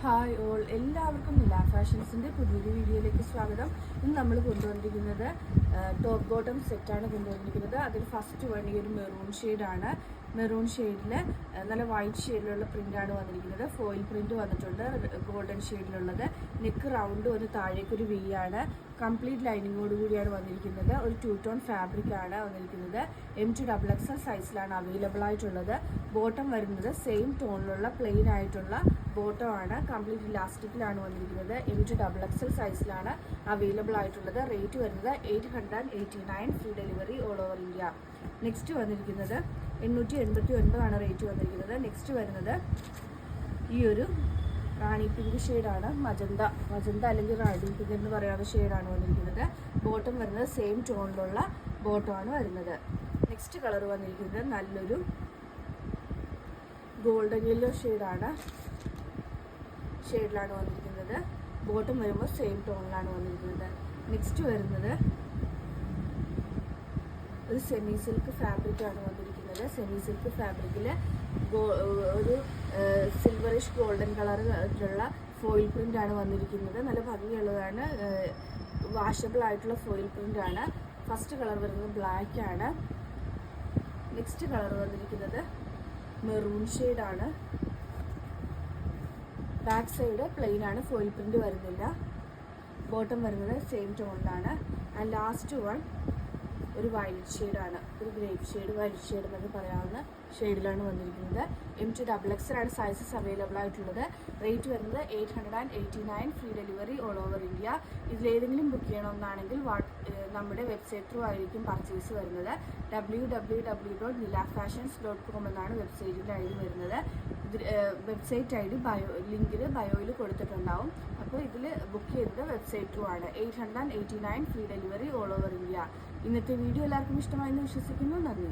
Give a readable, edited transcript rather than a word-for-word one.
Hi all, എല്ലാവർക്കും നില ഫാഷൻസിൻ്റെ പുതിയൊരു വീഡിയോയിലേക്ക് സ്വാഗതം. ഇന്ന് നമ്മൾ കൊണ്ടുവന്നിരിക്കുന്നത് ടോപ്പ് ബോട്ടം സെറ്റാണ് കൊണ്ടുവന്നിരിക്കുന്നത്. അതിൽ ഫസ്റ്റ് വൺ ഈ ഒരു മെറൂൺ ഷെയ്ഡാണ്. മെറൂൺ ഷെയ്ഡിൽ നല്ല വൈറ്റ് ഷെയ്ഡിലുള്ള പ്രിൻ്റാണ് വന്നിരിക്കുന്നത്. ഫോയിൽ പ്രിൻ്റ് വന്നിട്ടുണ്ട്, ഗോൾഡൻ ഷെയ്ഡിലുള്ളത്. നെക്ക് റൗണ്ട് ഒരു താഴേക്കൊരു വി ആണ്. കംപ്ലീറ്റ് ലൈനിങ്ങോട് കൂടിയാണ് വന്നിരിക്കുന്നത്. ഒരു 2 ടോൺ ഫാബ്രിക് ആണ് വന്നിരിക്കുന്നത്. M2XXL സൈസിലാണ് അവൈലബിൾ ആയിട്ടുള്ളത്. ബോട്ടം വരുന്നത് സെയിം ടോണിലുള്ള പ്ലെയിൻ ആയിട്ടുള്ള ബോട്ടം ആണ്. കംപ്ലീറ്റ് ഇലാസ്റ്റിക്കിലാണ് വന്നിരിക്കുന്നത്. M2XXL സൈസിലാണ് അവൈലബിൾ ആയിട്ടുള്ളത്. റേറ്റ് വരുന്നത് 889, free delivery all over India. Next വന്നിരിക്കുന്നത് 889 റേറ്റ് വന്നിരിക്കുന്നത്. നെക്സ്റ്റ് വരുന്നത് ഈ ഒരു റാണി പിങ്ക് ഷെയ്ഡാണ്. മജന്ത അല്ലെങ്കിൽ റാണി പിങ്ക് എന്ന് പറയാവുന്ന ഷെയ്ഡാണ് വന്നിരിക്കുന്നത്. ബോട്ടം വരുന്നത് സെയിം ടോണിലുള്ള ബോട്ടമാണ് വരുന്നത്. നെക്സ്റ്റ് കളർ വന്നിരിക്കുന്നത് നല്ലൊരു ഗോൾഡൻ യെല്ലോ ഷെയ്ഡിലാണ് വന്നിരിക്കുന്നത്. ബോട്ടം വരുമ്പോൾ സെയിം ടോണിലാണ് വന്നിരിക്കുന്നത്. നെക്സ്റ്റ് വരുന്നത് ഒരു സെമി സിൽക്ക് ഫാബ്രിക്കാണ് വന്നിരിക്കുന്നത്. സെമി സിൽക്ക് ഫാബ്രിക്കിൽ ഒരു സിൽവറിഷ് ഗോൾഡൻ കളറിലുള്ള ഫോയിൽ പ്രിൻ്റ് ആണ് വന്നിരിക്കുന്നത്. നല്ല ഭംഗിയുള്ളതാണ്. വാഷബിൾ ആയിട്ടുള്ള ഫോയിൽ പ്രിൻ്റ് ആണ്. ഫസ്റ്റ് കളർ വരുന്നത് ബ്ലാക്ക് ആണ്. നെക്സ്റ്റ് കളർ വന്നിരിക്കുന്നത് മെറൂൺ ഷെയ്ഡാണ്. ബാക്ക് സൈഡ് പ്ലെയിൻ ആണ്, ഫോയിൽ പ്രിൻ്റ് വരുന്നില്ല. ബോട്ടം വരുന്നത് സെയിം ടോണിലാണ്. ആൻഡ് ലാസ്റ്റ് വൺ ഒരു വൈലറ്റ് ഷെയ്ഡാണ്, ഒരു ഗ്രേപ്പ് ഷെയ്ഡ്, വൈലറ്റ് ഷെയ്ഡ് എന്നൊക്കെ പറയാവുന്ന ഷെയ്ഡിലാണ് വന്നിരിക്കുന്നത്. M2XXL ആണ് സൈസസ് അവൈലബിൾ ആയിട്ടുള്ളത്. റേറ്റ് വരുന്നത് 889, free delivery all over India. ഇതിലേതെങ്കിലും ബുക്ക് ചെയ്യണമെന്നാണെങ്കിൽ നമ്മുടെ വെബ്സൈറ്റ് ത്രൂ ആയിരിക്കും പർച്ചേസ് വരുന്നത്. www.nilafashions.com എന്നാണ് വെബ്സൈറ്റിൻ്റെ ഐ ഡി വരുന്നത്. വെബ്സൈറ്റ് ഐ ഡി ലിങ്കിൽ ബയോയിൽ കൊടുത്തിട്ടുണ്ടാവും. അപ്പോൾ ഇതിൽ ബുക്ക് ചെയ്തത് വെബ്സൈറ്റ് ത്രൂ ആണ്. 889, free delivery all over India. ഇന്നത്തെ വീഡിയോ എല്ലാവർക്കും ഇഷ്ടമായെന്ന് വിശ്വസിക്കുന്നു. നന്ദി.